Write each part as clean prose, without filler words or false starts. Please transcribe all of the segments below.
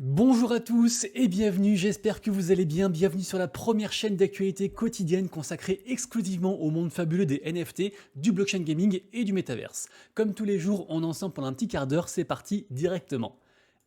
Bonjour à tous et bienvenue, j'espère que vous allez bien. Bienvenue sur la première chaîne d'actualité quotidienne consacrée exclusivement au monde fabuleux des NFT, du blockchain gaming et du métaverse. Comme tous les jours, on est ensemble pendant un petit quart d'heure, c'est parti directement.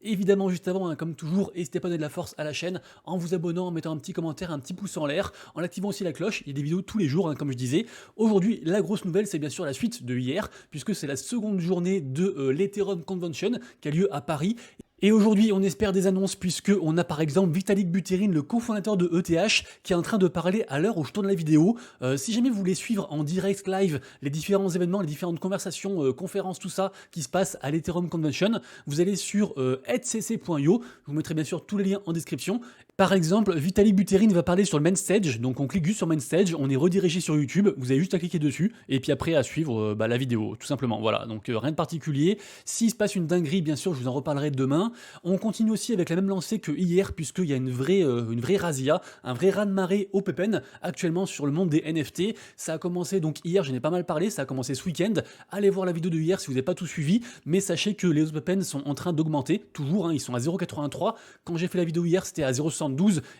Évidemment, juste avant, comme toujours, n'hésitez pas à donner de la force à la chaîne en vous abonnant, en mettant un petit commentaire, un petit pouce en l'air, en activant aussi la cloche. Il y a des vidéos tous les jours, comme je disais. Aujourd'hui, la grosse nouvelle, c'est bien sûr la suite de hier, puisque c'est la seconde journée de l'Ethereum Convention qui a lieu à Paris. Et aujourd'hui, on espère des annonces puisque on a par exemple Vitalik Buterin, le cofondateur de ETH, qui est en train de parler à l'heure où je tourne la vidéo. Si jamais vous voulez suivre en direct live les différents événements, les différentes conversations, conférences, tout ça qui se passe à l'Ethereum Convention, vous allez sur @cc.io. Je vous mettrai bien sûr tous les liens en description. Par exemple, Vitalik Buterin va parler sur le main stage, donc on clique juste sur main stage, on est redirigé sur YouTube, vous avez juste à cliquer dessus, et puis après à suivre la vidéo, tout simplement, voilà, donc rien de particulier. S'il se passe une dinguerie, bien sûr, je vous en reparlerai demain. On continue aussi avec la même lancée que hier, puisqu'il y a une vraie razzia, un vrai raz-de-marée au Pepen, actuellement sur le monde des NFT. Ça a commencé, donc hier, j'en ai pas mal parlé, ça a commencé ce week-end. Allez voir la vidéo de hier si vous n'avez pas tout suivi, mais sachez que les Pepen sont en train d'augmenter, toujours, ils sont à 0,83. Quand j'ai fait la vidéo hier, c'était à 0,72,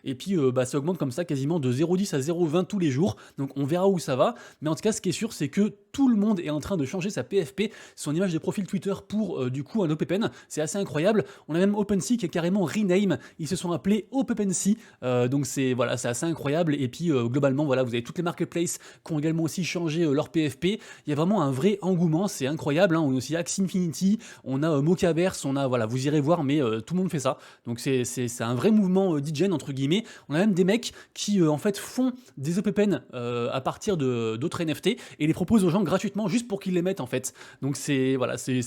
et puis ça augmente comme ça quasiment de 0,10 à 0,20 tous les jours, donc on verra où ça va, mais en tout cas ce qui est sûr c'est que tout le monde est en train de changer sa PFP, son image de profil Twitter pour du coup un OPPN, c'est assez incroyable. On a même OpenSea qui a carrément rename, ils se sont appelés OpenSea, donc c'est assez incroyable, et puis globalement voilà, vous avez toutes les marketplaces qui ont également aussi changé leur PFP, il y a vraiment un vrai engouement, c'est incroyable, on a aussi Axie Infinity, on a Mochaverse, on a voilà, vous irez voir, mais tout le monde fait ça, donc c'est un vrai mouvement DJ entre guillemets. On a même des mecs qui en fait font des OPPN à partir d'autres NFT et les proposent aux gens gratuitement juste pour qu'ils les mettent en fait. Donc c'est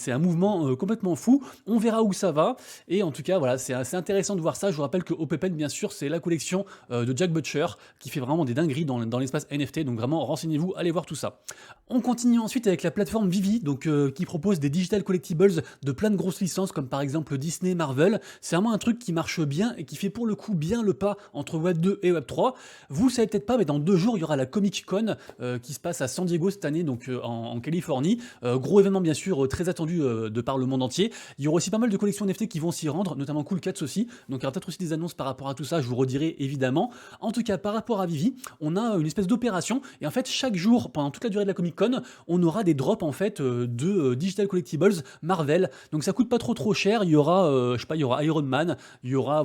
un mouvement complètement fou. On verra où ça va, et en tout cas voilà, c'est assez intéressant de voir ça. Je vous rappelle que OPPN bien sûr c'est la collection de Jack Butcher qui fait vraiment des dingueries dans l'espace NFT, donc vraiment renseignez-vous, allez voir tout ça. On continue ensuite avec la plateforme Vivi, donc qui propose des digital collectibles de plein de grosses licences comme par exemple Disney, Marvel. C'est vraiment un truc qui marche bien et qui fait pour le coup bien le pas entre Web 2 et Web 3. Vous le savez peut-être pas, mais dans 2 jours il y aura la Comic Con qui se passe à San Diego cette année, donc en Californie. Gros événement bien sûr, très attendu de par le monde entier. Il y aura aussi pas mal de collections NFT qui vont s'y rendre, notamment Cool Cats aussi. Donc il y aura peut-être aussi des annonces par rapport à tout ça, je vous redirai évidemment. En tout cas, par rapport à Vivi, on a une espèce d'opération, et en fait chaque jour pendant toute la durée de la Comic Con, on aura des drops en fait de digital collectibles Marvel. Donc ça coûte pas trop cher. Il y aura il y aura Iron Man, il y aura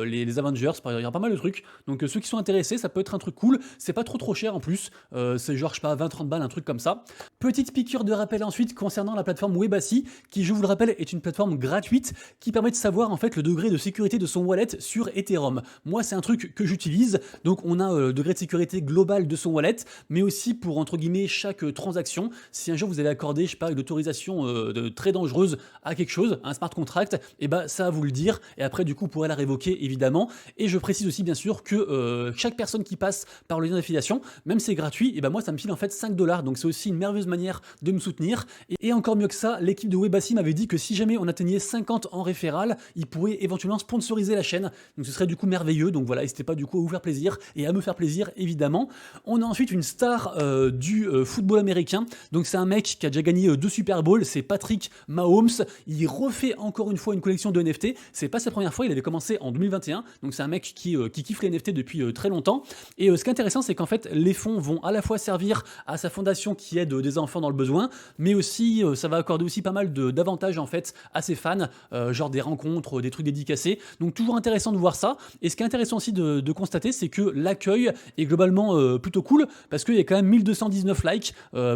les Avengers, il y aura pas mal de trucs. Donc ceux qui sont intéressés, ça peut être un truc cool. C'est pas trop cher en plus. C'est genre je sais pas 20-30 balles, un truc comme ça. Petite piqûre de rappel ensuite concernant la plateforme Webassi, qui je vous le rappelle est une plateforme gratuite qui permet de savoir en fait le degré de sécurité de son wallet sur Ethereum. Moi c'est un truc que j'utilise. Donc on a le degré de sécurité global de son wallet, mais aussi pour entre guillemets chaque transaction. Si un jour vous avez accordé, je sais pas, une autorisation très dangereuse à quelque chose, à un smart contract, et ça va vous le dire, et après du coup vous pourrez la révoquer évidemment. Et je précise aussi bien sûr que chaque personne qui passe par le lien d'affiliation, même si c'est gratuit, et moi ça me file en fait 5$, donc c'est aussi une merveilleuse manière de me soutenir. Et encore mieux que ça, l'équipe de Webassi m'avait dit que si jamais on atteignait 50 en référal, ils pourraient éventuellement sponsoriser la chaîne, donc ce serait du coup merveilleux. Donc voilà, n'hésitez pas du coup à vous faire plaisir et à me faire plaisir évidemment. On a ensuite une star du football américain, donc c'est un mec qui a déjà gagné 2 Super Bowls, c'est Patrick Mahomes. Il refait encore une fois une collection de NFT, c'est pas sa première fois, il avait commencé en 2021, donc c'est un mec qui kiffe les NFT depuis très longtemps. Et ce qui est intéressant, c'est qu'en fait les fonds vont à la fois servir à sa fondation qui aide des enfants dans le besoin, mais aussi ça va accorder aussi pas mal d'avantages en fait à ses fans, genre des rencontres, des trucs dédicacés, donc toujours intéressant de voir ça. Et ce qui est intéressant aussi de constater, c'est que l'accueil est globalement plutôt cool, parce qu'il y a quand même 1219 likes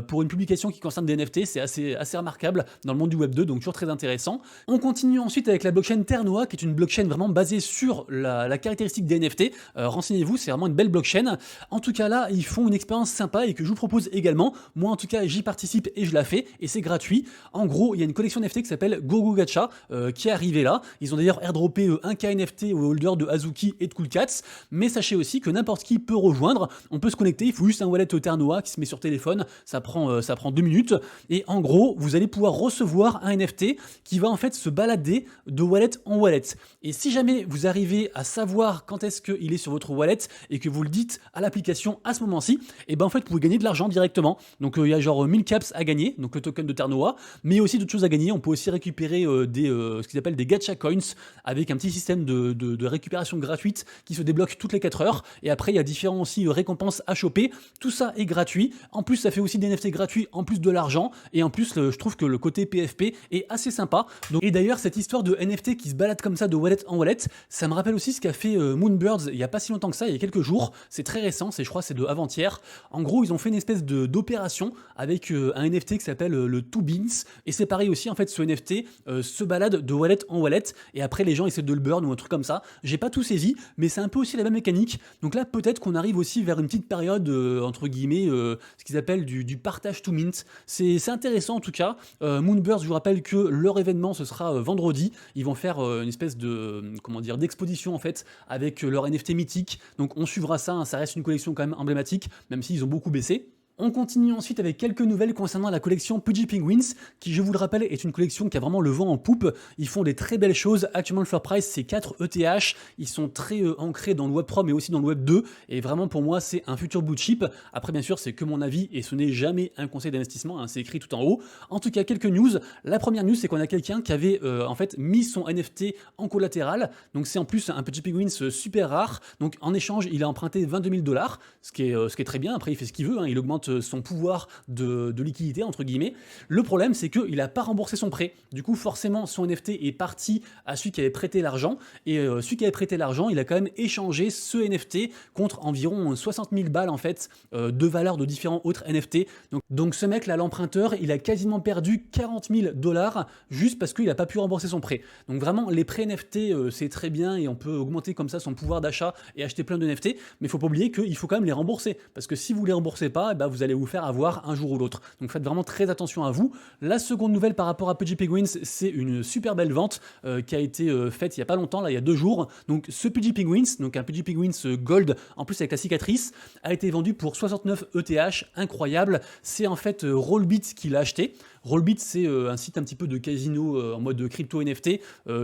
pour une publication qui concerne des NFT, c'est assez remarquable dans le monde du Web 2, donc toujours très intéressant. On continue ensuite avec la blockchain Ternoa, qui est une blockchain vraiment basée sur la caractéristique des NFT. Renseignez-vous, c'est vraiment une belle blockchain. En tout cas là, ils font une expérience sympa et que je vous propose également. Moi en tout cas, j'y participe et je la fais, et c'est gratuit. En gros, il y a une collection NFT qui s'appelle GoGo Gacha qui est arrivée là. Ils ont d'ailleurs airdroppé un KNFT au holder de Azuki et de Cool Cats, mais sachez aussi que n'importe qui peut rejoindre. On peut se connecter, il faut juste un wallet Ternoa qui se met sur téléphone, ça prend 2 minutes, et en gros, vous allez pouvoir recevoir un NFT qui va en fait se balader de wallet en wallet. Et si jamais vous arrivez à savoir quand est-ce qu'il est sur votre wallet et que vous le dites à l'application à ce moment-ci, et en fait vous pouvez gagner de l'argent directement. Donc il y a genre 1000 caps à gagner, donc le token de Ternoa, mais aussi d'autres choses à gagner. On peut aussi récupérer ce qu'ils appelle des gacha coins, avec un petit système de récupération gratuite qui se débloque toutes les 4 heures. Et après, il y a différents aussi récompenses à choper. Tout ça est gratuit. En plus, ça fait aussi des NFT gratuits, en plus de l'argent. Et en plus, je trouve que le côté PFP est assez sympa. Donc, et d'ailleurs, cette histoire de NFT qui se balade comme ça de wallet en wallet, ça me rappelle aussi ce qu'a fait Moonbirds il n'y a pas si longtemps que ça, il y a quelques jours. C'est très récent, je crois c'est de avant-hier. En gros, ils ont fait une espèce d'opération avec un NFT qui s'appelle le Two Beans. Et c'est pareil aussi, en fait, ce NFT se balade de wallet en wallet. Et après, les gens essaient de le burn ou un truc comme ça. J'ai pas tout saisi, mais c'est un peu aussi la même mécanique. Donc là, peut-être qu'on arrive aussi vers une petite période, entre guillemets, ce qu'ils appellent du partage to mint. C'est intéressant en tout cas. Moonbirds, je vous rappelle que leur événement, ce sera vendredi. Ils vont faire une espèce de, comment dire, d'exposition en fait, avec leur NFT mythique. Donc on suivra ça, hein. Ça reste une collection quand même emblématique, même s'ils ont beaucoup baissé. On continue ensuite avec quelques nouvelles concernant la collection Pudgy Penguins, qui, je vous le rappelle, est une collection qui a vraiment le vent en poupe. Ils font des très belles choses. Actuellement, le floor price, c'est 4 ETH. Ils sont très ancrés dans le Web 3, mais aussi dans le Web 2. Et vraiment, pour moi, c'est un futur blue chip. Après, bien sûr, c'est que mon avis et ce n'est jamais un conseil d'investissement, hein, c'est écrit tout en haut. En tout cas, quelques news. La première news, c'est qu'on a quelqu'un qui avait en fait mis son NFT en collatéral. Donc, c'est en plus un Pudgy Penguins super rare. Donc, en échange, il a emprunté $22, ce qui est très bien. Après, il fait ce qu'il veut, hein. Il augmente son pouvoir de liquidité, entre guillemets. Le problème, c'est qu'il n'a pas remboursé son prêt. Du coup, forcément, son NFT est parti à celui qui avait prêté l'argent. Et celui qui avait prêté l'argent, il a quand même échangé ce NFT contre environ 60 000 balles, en fait, de valeur de différents autres NFT. Donc ce mec-là, l'emprunteur, il a quasiment perdu $40 000 juste parce qu'il n'a pas pu rembourser son prêt. Donc vraiment, les prêts NFT, c'est très bien et on peut augmenter comme ça son pouvoir d'achat et acheter plein de NFT. Mais il ne faut pas oublier qu'il faut quand même les rembourser. Parce que si vous ne les remboursez pas, eh ben, vous allez vous faire avoir un jour ou l'autre. Donc faites vraiment très attention à vous. La seconde nouvelle par rapport à Pudgy Penguins, c'est une super belle vente qui a été faite il n'y a pas longtemps, là il y a 2 jours. Donc ce Pudgy Penguins, donc un Pudgy Penguins Gold, en plus avec la cicatrice, a été vendu pour 69 ETH, incroyable. C'est en fait Rollbit qui l'a acheté. Rollbit, c'est un site un petit peu de casino en mode crypto NFT,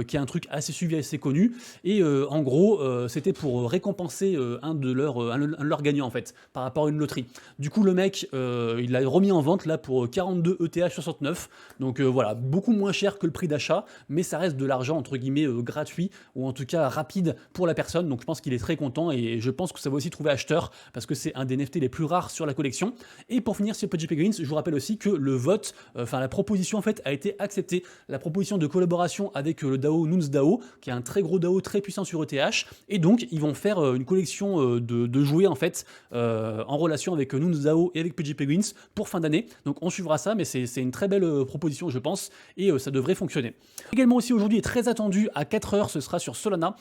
qui est un truc assez suivi, assez connu. Et en gros, c'était pour récompenser un de leurs gagnants en fait, par rapport à une loterie. Du coup, le mec, il l'a remis en vente là pour 42 ETH 69. Donc voilà, beaucoup moins cher que le prix d'achat, mais ça reste de l'argent entre guillemets gratuit, ou en tout cas rapide pour la personne. Donc je pense qu'il est très content et je pense que ça va aussi trouver acheteur parce que c'est un des NFT les plus rares sur la collection. Et pour finir sur Pudgy Penguins, je vous rappelle aussi que le vote, la proposition en fait a été acceptée. La proposition de collaboration avec le DAO NounsDAO, qui est un très gros DAO très puissant sur ETH, et donc ils vont faire une collection de jouets en fait en relation avec NounsDAO et avec Pudgy Penguins pour fin d'année. Donc on suivra ça, mais c'est une très belle proposition je pense, et ça devrait fonctionner. Également aussi aujourd'hui est très attendu à 4 heures, ce sera sur Solana.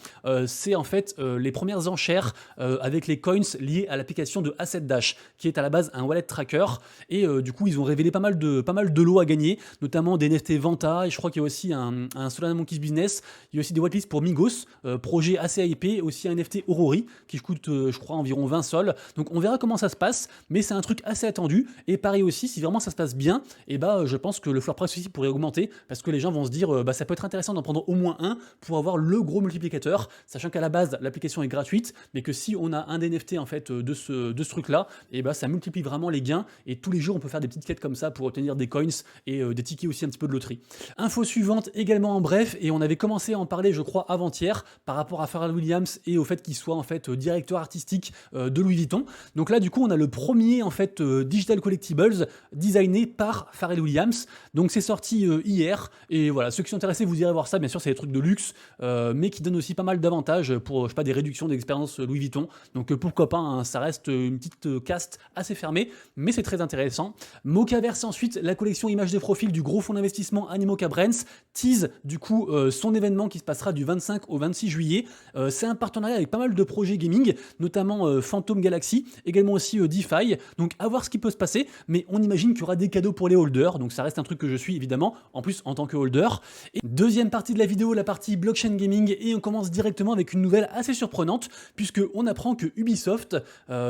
C'est en fait les premières enchères avec les coins liés à l'application de Asset Dash, qui est à la base un wallet tracker, et du coup ils ont révélé pas mal de lots à gagner, notamment des NFT Vanta, et je crois qu'il y a aussi un Solana Monkeys Business. Il y a aussi des whitelists pour Migos, projet assez hypé, aussi un NFT Aurori qui coûte je crois environ 20 sols. Donc on verra comment ça se passe, mais c'est un truc assez attendu. Et pareil aussi, si vraiment ça se passe bien, et je pense que le floor price aussi pourrait augmenter, parce que les gens vont se dire ça peut être intéressant d'en prendre au moins un pour avoir le gros multiplicateur, sachant qu'à la base l'application est gratuite, mais que si on a un des NFT en fait de ce truc là, et ça multiplie vraiment les gains, et tous les jours on peut faire des petites quêtes comme ça pour obtenir des coins et des tickets aussi un petit peu de loterie. Info suivante également en bref, et on avait commencé à en parler je crois avant-hier par rapport à Pharrell Williams et au fait qu'il soit en fait directeur artistique de Louis Vuitton. Donc là du coup on a le premier en fait digital collectibles designé par Pharrell Williams. Donc c'est sorti hier, et voilà, ceux qui sont intéressés vous irez voir ça. Bien sûr c'est des trucs de luxe, mais qui donnent aussi pas mal d'avantages pour je sais pas des réductions d'expérience Louis Vuitton. Donc pourquoi pas, hein, ça reste une petite caste assez fermée, mais c'est très intéressant. Mocaverse ensuite, la collection images de profil du gros fonds d'investissement Animoca Brands tease du coup son événement qui se passera du 25 au 26 juillet. C'est un partenariat avec pas mal de projets gaming, notamment Phantom Galaxy, également aussi DeFi. Donc à voir ce qui peut se passer, mais on imagine qu'il y aura des cadeaux pour les holders, donc ça reste un truc que je suis évidemment, en plus en tant que holder. Et deuxième partie de la vidéo, la partie blockchain gaming, et on commence directement avec une nouvelle assez surprenante, puisque on apprend que Ubisoft,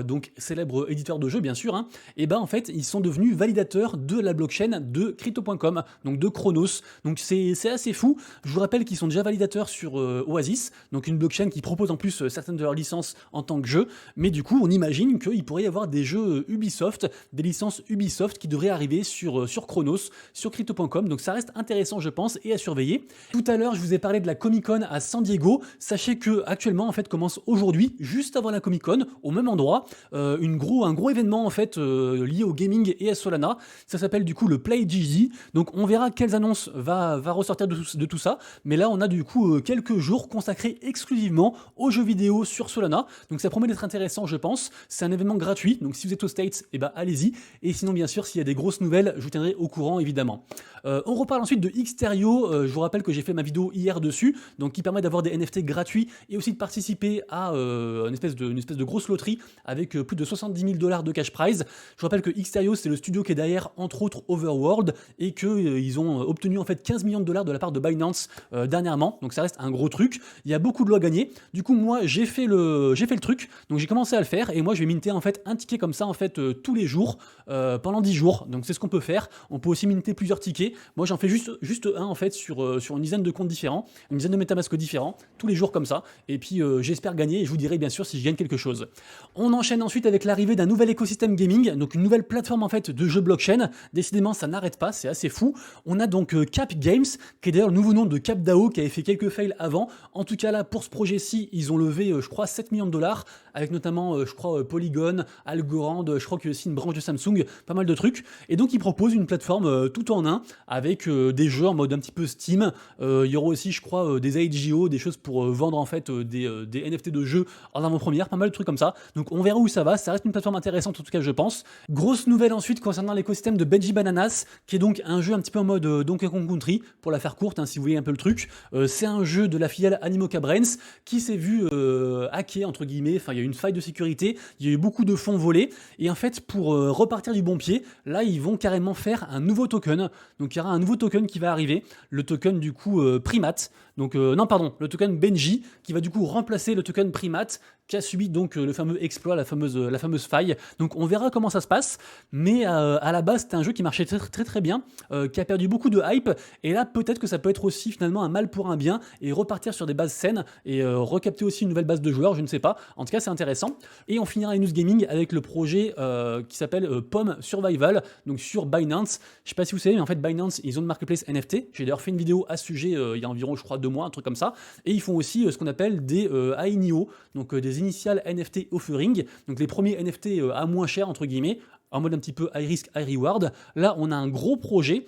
donc célèbre éditeur de jeux bien sûr, et en fait ils sont devenus validateurs de la blockchain de Crypto.com, donc de Chronos. Donc c'est assez fou. Je vous rappelle qu'ils sont déjà validateurs sur Oasis, donc une blockchain qui propose en plus certaines de leurs licences en tant que jeu. Mais du coup, on imagine qu'il pourrait y avoir des jeux Ubisoft, des licences Ubisoft qui devraient arriver sur Chronos, sur Crypto.com. Donc ça reste intéressant, je pense, et à surveiller. Tout à l'heure, je vous ai parlé de la Comic-Con à San Diego. Sachez que actuellement, en fait, commence aujourd'hui, juste avant la Comic-Con, au même endroit, un gros événement en fait lié au gaming et à Solana. Ça s'appelle du coup le Play GG. Donc on verra quelles annonces va ressortir de tout ça. Mais là, on a du coup quelques jours consacrés exclusivement aux jeux vidéo sur Solana. Donc ça promet d'être intéressant, je pense. C'est un événement gratuit. Donc si vous êtes aux States, eh ben allez-y. Et sinon, bien sûr, s'il y a des grosses nouvelles, je vous tiendrai au courant, évidemment. On reparle ensuite de Xterio. Je vous rappelle que j'ai fait ma vidéo hier dessus, donc qui permet d'avoir des NFT gratuits et aussi de participer à une espèce de grosse loterie avec plus de 70 000 $ de cash prize. Je vous rappelle que Xterio, c'est le studio qui est derrière, entre autres, Overworld, et qu'ils ont obtenu en fait 15 millions de dollars de la part de Binance dernièrement. Donc ça reste un gros truc. Il y a beaucoup de lois à gagner. Du coup, moi, j'ai fait le truc. Donc j'ai commencé à le faire et moi, je vais minter en fait un ticket comme ça en fait tous les jours pendant 10 jours. Donc c'est ce qu'on peut faire. On peut aussi minter plusieurs tickets. Moi, j'en fais juste un en fait sur une dizaine de comptes différents, une dizaine de MetaMask différents, tous les jours comme ça. Et puis j'espère gagner et je vous dirai bien sûr si je gagne quelque chose. On enchaîne ensuite avec l'arrivée d'un nouvel écosystème gaming, donc une nouvelle plateforme en fait de jeux blockchain. Décidément, ça n'arrête pas, c'est assez fou. On a donc Cap Games, qui est d'ailleurs le nouveau nom de CapDAO, qui avait fait quelques fails avant. En tout cas là, pour ce projet-ci, ils ont levé, je crois, 7 millions de dollars, avec notamment, je crois, Polygon, Algorand, je crois que aussi une branche de Samsung, pas mal de trucs. Et donc ils proposent une plateforme tout en un, avec des jeux en mode un petit peu Steam. Il y aura aussi, je crois, des IGO, des choses pour vendre en fait des NFT de jeux en avant-première, pas mal de trucs comme ça. Donc on verra où ça va, ça reste une plateforme intéressante en tout cas je pense. Grosse nouvelle ensuite concernant l'écosystème de Benji Bananas, qui est donc un jeu un petit peu en mode Donkey Kong Country, pour la faire courte, hein, si vous voyez un peu le truc. C'est un jeu de la filiale Animoca Brains qui s'est vu hacké entre guillemets, enfin il y a eu une faille de sécurité, il y a eu beaucoup de fonds volés, et en fait pour repartir du bon pied, là ils vont carrément faire un nouveau token. Donc il y aura un nouveau token qui va arriver, le token du coup Primate, donc non pardon, le token Benji, qui va du coup remplacer le token Primate, qui a subi donc le fameux exploit, la fameuse faille. Donc on verra comment ça se passe, mais à la base c'était un jeu qui marchait très bien, qui a perdu beaucoup de hype, et là peut-être que ça peut être aussi finalement un mal pour un bien, et repartir sur des bases saines, et recapter aussi une nouvelle base de joueurs, je ne sais pas, en tout cas c'est intéressant. Et on finira les news gaming avec le projet qui s'appelle POM Survival, donc sur Binance. Je sais pas si vous savez, mais en fait Binance, ils ont une marketplace NFT, j'ai d'ailleurs fait une vidéo à ce sujet il y a environ je crois 2 mois, un truc comme ça, et ils font aussi ce qu'on appelle des INIO, donc des Initial NFT Offering, donc les premiers NFT à moins cher entre guillemets, en mode un petit peu high risk, high reward. Là, on a un gros projet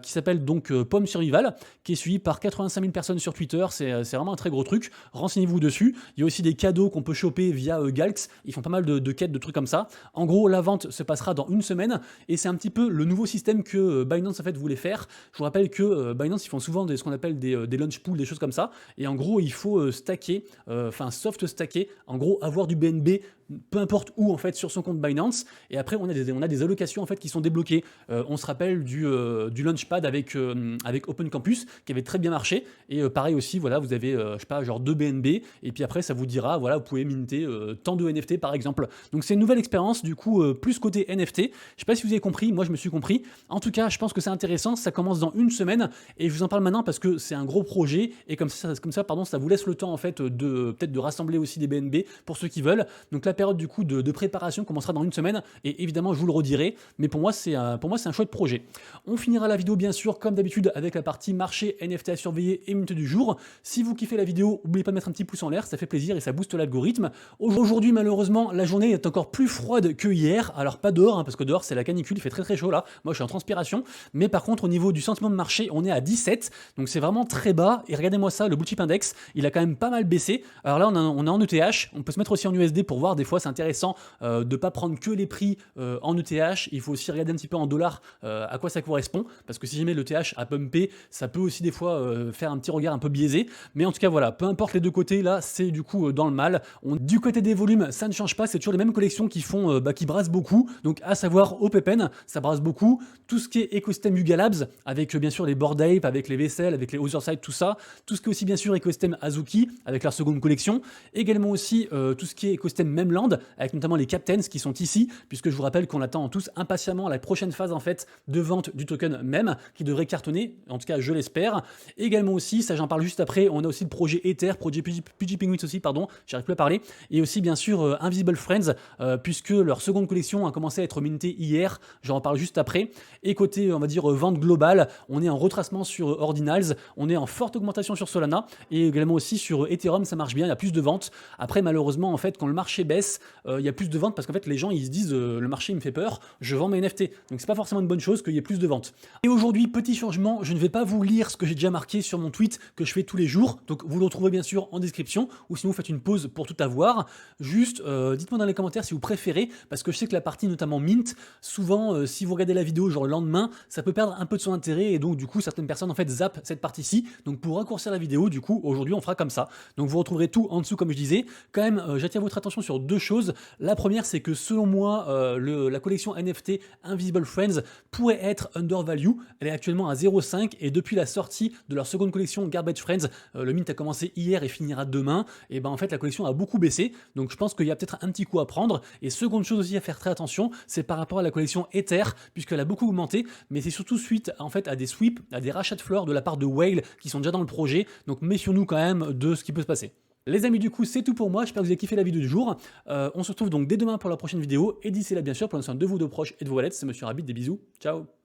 qui s'appelle donc POM Survival, qui est suivi par 85 000 personnes sur Twitter. C'est vraiment un très gros truc. Renseignez-vous dessus. Il y a aussi des cadeaux qu'on peut choper via Galx. Ils font pas mal de quêtes, de trucs comme ça. En gros, la vente se passera dans une semaine, et c'est un petit peu le nouveau système que Binance en fait voulait faire. Je vous rappelle que Binance, ils font souvent ce qu'on appelle des launch pools, des choses comme ça. Et en gros, il faut stacker, soft stacker. En gros, avoir du BNB peu importe où en fait sur son compte Binance, et après on a des allocations en fait qui sont débloquées. On se rappelle du Launchpad avec Open Campus qui avait très bien marché, et pareil aussi, voilà, vous avez je sais pas, genre 2 BNB, et puis après ça vous dira, voilà, vous pouvez minter tant de NFT par exemple. Donc c'est une nouvelle expérience du coup, plus côté NFT. Je sais pas si vous avez compris, moi je me suis compris. En tout cas, je pense que c'est intéressant, ça commence dans une semaine, et je vous en parle maintenant parce que c'est un gros projet, et comme ça ça vous laisse le temps en fait de peut-être de rassembler aussi des BNB pour ceux qui veulent. Donc la période du coup de préparation commencera dans une semaine, et évidemment je vous le redirai, mais pour moi c'est un chouette projet. On finira la vidéo bien sûr comme d'habitude avec la partie marché NFT à surveiller et minute du jour. Si vous kiffez la vidéo, n'oubliez pas de mettre un petit pouce en l'air, ça fait plaisir et ça booste l'algorithme. Aujourd'hui malheureusement la journée est encore plus froide que hier, alors pas dehors, hein, parce que dehors c'est la canicule, il fait très chaud là, moi je suis en transpiration, mais par contre au niveau du sentiment de marché on est à 17, donc c'est vraiment très bas, et regardez-moi ça, le blue chip index il a quand même pas mal baissé. Alors là on est en ETH, on peut se mettre aussi en USD pour voir, des fois c'est intéressant de ne pas prendre que les prix en ETH, il faut aussi regarder un petit peu en dollars à quoi ça correspond, parce que si jamais l'ETH a pumpé, ça peut aussi des fois faire un petit regard un peu biaisé, mais en tout cas voilà, peu importe les deux côtés, là c'est du coup dans le mal. Du côté des volumes, ça ne change pas, c'est toujours les mêmes collections qui font, qui brassent beaucoup, donc à savoir OPEPEN, ça brasse beaucoup, tout ce qui est écosystème Yuga Labs, avec bien sûr les Bored Ape, avec les vaisselles, avec les Otherside, tout ça, tout ce qui est aussi bien sûr écosystème Azuki, avec leur seconde collection, également aussi tout ce qui est écosystème Memland, Dreamland, avec notamment les Captains qui sont ici, puisque je vous rappelle qu'on attend tous impatiemment la prochaine phase en fait de vente du token même, qui devrait cartonner, en tout cas je l'espère. Également aussi, ça j'en parle juste après, on a aussi le projet Ether, projet PG Penguins aussi, pardon, j'arrive plus à parler, et aussi bien sûr Invisible Friends, puisque leur seconde collection a commencé à être mintée hier, j'en parle juste après. Et côté, on va dire, vente globale, on est en retracement sur Ordinals, on est en forte augmentation sur Solana, et également aussi sur Ethereum, ça marche bien, il y a plus de ventes. Après, malheureusement, en fait, quand le marché baisse, il y a plus de ventes parce qu'en fait, les gens, ils se disent, le marché, il me fait peur, je vends mes NFT. Donc, c'est pas forcément une bonne chose qu'il y ait plus de ventes. Et aujourd'hui, petit changement, je ne vais pas vous lire ce que j'ai déjà marqué sur mon tweet que je fais tous les jours. Donc, vous le retrouvez bien sûr en description, ou sinon, vous faites une pause pour tout avoir. Juste, dites-moi dans les commentaires si vous préférez, parce que je sais que la partie notamment mint, souvent, si vous regardez la vidéo genre le lendemain, ça peut perdre un peu de son intérêt, et donc du coup, certaines personnes en fait zappent cette partie-ci. Donc, pour raccourcir la vidéo, du coup, aujourd'hui, on fera comme ça. Donc, vous retrouverez tout en dessous, comme je disais. Quand même, j'attire votre attention sur deux choses. La première, c'est que selon moi, la collection NFT Invisible Friends pourrait être undervalue. Elle est actuellement à 0,5 et depuis la sortie de leur seconde collection Garbage Friends, le mint a commencé hier et finira demain. Et ben en fait, la collection a beaucoup baissé. Donc, je pense qu'il y a peut-être un petit coup à prendre. Et seconde chose aussi à faire très attention, c'est par rapport à la collection Ether, puisqu'elle a beaucoup augmenté, mais c'est surtout suite en fait à des sweeps, à des rachats de fleurs de la part de Whale qui sont déjà dans le projet. Donc, méfions-nous quand même de ce qui peut se passer. Les amis, du coup, c'est tout pour moi. J'espère que vous avez kiffé la vidéo du jour. On se retrouve donc dès demain pour la prochaine vidéo. Et d'ici là, bien sûr, prenez soin de vous, de proches et de vos wallets. C'est Monsieur Rabbit. Des bisous. Ciao.